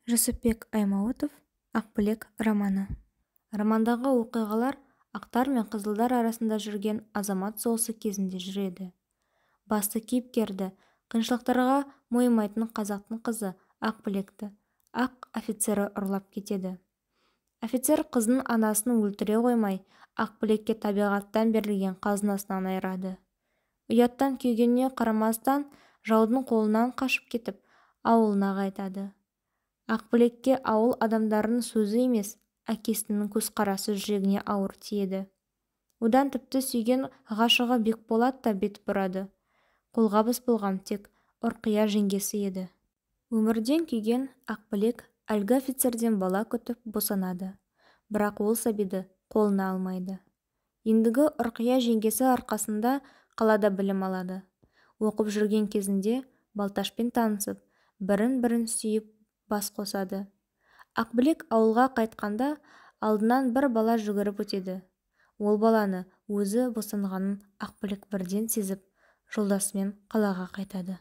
Жүсіпбек Аймауытов «Ақбілек» романы. Романдағы оқиғалар ақтар мен қызылдар арасында жүрген азамат соғысы кезінде жүреді. Басты кейіпкерді қиыншылықтарға мойымайтын қазақтың қызы Ақбілекті ақ офицері ұрлап кетеді. Офицер қызын анасын өлтіре қоймай, Ақбілекке табиғаттан берілген қазынасынан айырады. Ұяттан күйгеніне қарамастан жаудың қолынан қашып кетіп, ауылына қайтады. Ақбілекке ауыл адамдарының сөзі емес, әкесінің көзқарасы жүрегіне ауыр тиеді. Одан тіпті сүйген ғашығы Бекболат та бет бұрады. Қолғабыс болған тек Ұрқия жеңгесі еді. Өмірден күйген Ақбілек әлгі офицерден бала күтіп босанады. Бірақ ол сәбиді қолына алмайды. Ендігі Ұрқия жеңгесі арқасында қалада білім алады. Оқып жүрген кезінде Балташпен танысып, бірін-бірін сүйіп бас қосады. Ақбілек ауылға қайтқанда алдынан бір бала жүгіріп өтеді. Ол баланы өзі босанғанын Ақбілек бірден сезіп, жолдасымен қалаға қайтады.